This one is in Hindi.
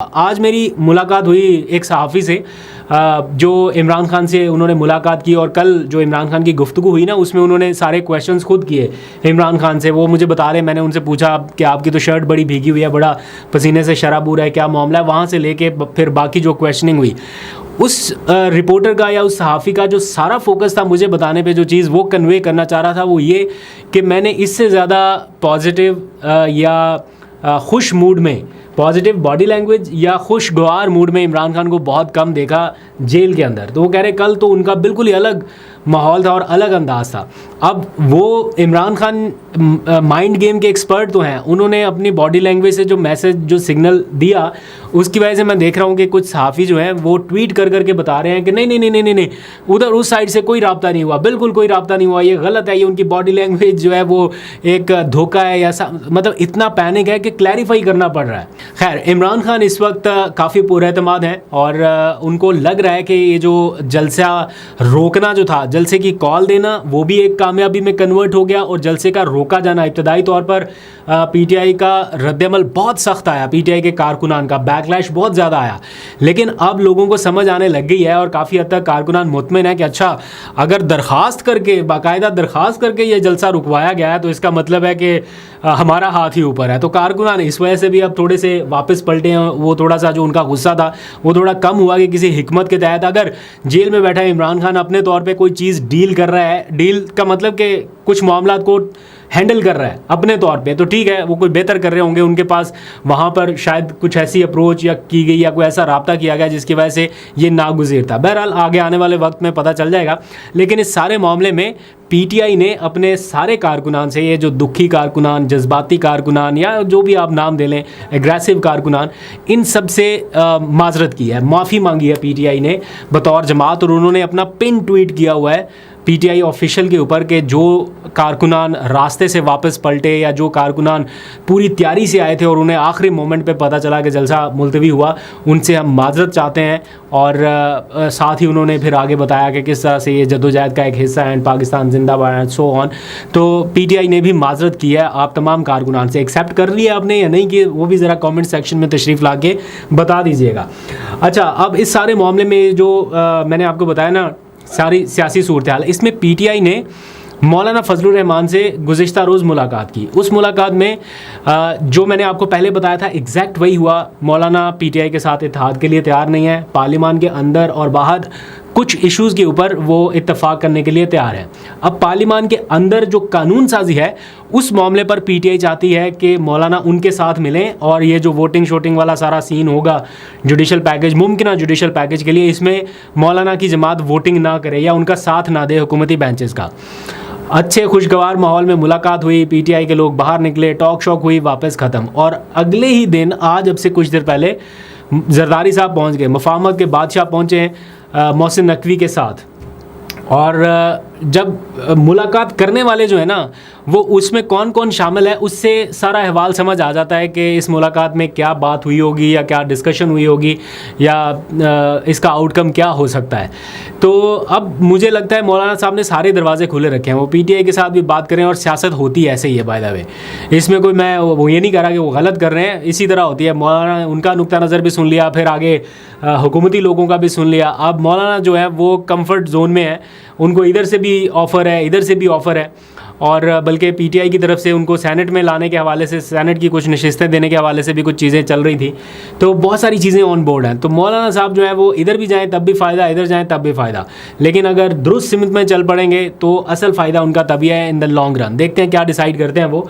आज मेरी मुलाकात हुई एक सहाफ़ी से जो इमरान खान से उन्होंने मुलाकात की और कल जो इमरान खान की गुफ्तगू हुई ना उसमें उन्होंने सारे क्वेश्चंस खुद किए इमरान खान से। वो मुझे बता रहे, मैंने उनसे पूछा कि आपकी तो शर्ट बड़ी भीगी हुई है, बड़ा पसीने से शराबूर है, क्या मामला है, वहाँ से लेके फिर बाकी जो क्वेश्चनिंग हुई उस रिपोर्टर का या उस सहाफ़ी का जो सारा फोकस था मुझे बताने पे, जो चीज़ वो कन्वे करना चाह रहा था वो ये कि मैंने इससे ज़्यादा पॉजिटिव या खुश मूड में, पॉजिटिव बॉडी लैंग्वेज या खुशगवार मूड में इमरान खान को बहुत कम देखा जेल के अंदर। तो वो कह रहे कल तो उनका बिल्कुल ही अलग माहौल था और अलग अंदाज था। अब वो इमरान खान माइंड गेम के एक्सपर्ट तो हैं, उन्होंने अपनी बॉडी लैंग्वेज से जो मैसेज, जो सिग्नल दिया उसकी वजह से मैं देख रहा हूँ कि कुछ सहाफ़ी जो हैं वो ट्वीट कर करके बता रहे हैं कि नहीं नहीं नहीं नहीं नहीं, उधर उस साइड से कोई रब्ता नहीं हुआ, बिल्कुल कोई रब्ता नहीं हुआ, ये गलत है, ये उनकी बॉडी लैंग्वेज जो है वो एक धोखा है या मतलब इतना पैनिक है कि क्लैरिफाई करना पड़ रहा है। खैर, इमरान खान इस वक्त काफ़ी पुरएतमाद हैं और उनको लग रहा है कि ये जो जलसा रोकना जो था, जलसे की कॉल देना, वो भी एक कामयाबी में कन्वर्ट हो गया और जलसे का रोका जाना, इब्तदाई तौर पर पीटीआई का रद्दअमल बहुत सख्त आया, पीटीआई के कारकुनान का बैकलैश बहुत ज़्यादा आया, लेकिन अब लोगों को समझ आने लग गई है और काफ़ी हद तक कारकुनान मुतमिन है कि अच्छा, अगर दरख्वास्त करके, बाकायदा दरख्वास्त करके ये जलसा रुकवाया गया है तो इसका मतलब है कि हमारा हाथ ही ऊपर है। तो कारकुनान इस वजह से भी अब थोड़े से वापस पलटे हैं, वो थोड़ा सा जो उनका गुस्सा था वो थोड़ा कम हुआ कि किसी हिकमत के तहत अगर जेल में बैठा इमरान खान अपने तौर पे कोई चीज़ डील कर रहा है, डील का मतलब कि कुछ मामलात को हैंडल कर रहा है अपने तौर पे, तो ठीक है, वो कोई बेहतर कर रहे होंगे, उनके पास वहाँ पर शायद कुछ ऐसी अप्रोच या की गई या कोई ऐसा राब्ता किया गया जिसकी वजह से ये नागुज़ीर था। बहरहाल आगे आने वाले वक्त में पता चल जाएगा, लेकिन इस सारे मामले में पीटीआई ने अपने सारे कारकुनान से, ये जो दुखी कारकुनान, जज्बाती कारकुनान या जो भी आप नाम दे लें, एग्रेसिव कारकुनान, इन सब से माजरत की है, माफ़ी मांगी है पीटीआई ने बतौर जमात। और उन्होंने अपना पिन ट्वीट किया हुआ है पीटीआई ऑफिशियल के ऊपर कि जो कारकुनान रास्ते से वापस पलटे या जो कारकुनान पूरी तैयारी से आए थे और उन्हें आखिरी मोमेंट पे पता चला कि जलसा मुलतवी हुआ, उनसे हम माजरत चाहते हैं। और साथ ही उन्होंने फिर आगे बताया कि किस तरह से ये जद्दोजहद का एक हिस्सा है, पाकिस्तान जिंदाबाद एंड सो ऑन। तो पीटीआई ने भी माजरत की है आप तमाम कारकुनान से। एक्सेप्ट कर लिया आपने या नहीं कि वो भी ज़रा कॉमेंट सेक्शन में तशरीफ़ ला के बता दीजिएगा। अच्छा, अब इस सारे मामले में जो मैंने आपको बताया ना सारी सियासी सूरत हाल, इसमें पीटीआई ने मौलाना फजलुर रहमान से गुज़िश्ता रोज़ मुलाकात की। उस मुलाकात में जो मैंने आपको पहले बताया था एग्जैक्ट वही हुआ। मौलाना पीटीआई के साथ इत्तेहाद के लिए तैयार नहीं है, पार्लियामान के अंदर और बाहर कुछ इश्यूज़ के ऊपर वो इत्तफाक करने के लिए तैयार है। अब पार्लियामान के अंदर जो कानून साजी है उस मामले पर पीटीआई चाहती है कि मौलाना उनके साथ मिलें और ये जो वोटिंग शोटिंग वाला सारा सीन होगा जुडिशल पैकेज, मुमकिन जुडिशल पैकेज के लिए, इसमें मौलाना की जमात वोटिंग ना करे या उनका साथ ना दे हुकूमती बेंचेस का। अच्छे खुशगवार माहौल में मुलाकात हुई, पीटीआई के लोग बाहर निकले, टॉक शॉक हुई, वापस ख़त्म। और अगले ही दिन, आज अब से कुछ देर पहले, जरदारी साहब पहुंच गए, मुफाहमत के बादशाह पहुंचे हैं मोहसिन नकवी के साथ। और जब मुलाकात करने वाले जो है ना, वो उसमें कौन कौन शामिल है उससे सारा अहवाल समझ आ जाता है कि इस मुलाकात में क्या बात हुई होगी या क्या डिस्कशन हुई होगी या इसका आउटकम क्या हो सकता है। तो अब मुझे लगता है मौलाना साहब ने सारे दरवाजे खुले रखे हैं, वो पीटीआई के साथ भी बात करें। और सियासत होती ऐसे ही है बाय द वे, इसमें कोई मैं वो ये नहीं कह रहा कि वो गलत कर रहे हैं, इसी तरह होती है। मौलाना उनका नुक्ता नज़र भी सुन लिया, फिर आगे हुकूमती लोगों का भी सुन लिया। अब मौलाना जो है वो कम्फर्ट जोन में है, उनको इधर से भी ऑफ़र है, इधर से भी ऑफ़र है, और बल्कि पीटीआई की तरफ से उनको सेनेट में लाने के हवाले से, सेनेट की कुछ नशिस्तें देने के हवाले से भी कुछ चीज़ें चल रही थी। तो बहुत सारी चीज़ें ऑन बोर्ड हैं। तो मौलाना साहब जो है वो इधर भी जाएं तब भी फ़ायदा, इधर जाएं तब भी फ़ायदा, लेकिन अगर दुरुस्त सिमत में चल पड़ेंगे तो असल फ़ायदा उनका तभी है इन द लॉन्ग रन। देखते हैं क्या डिसाइड करते हैं वो।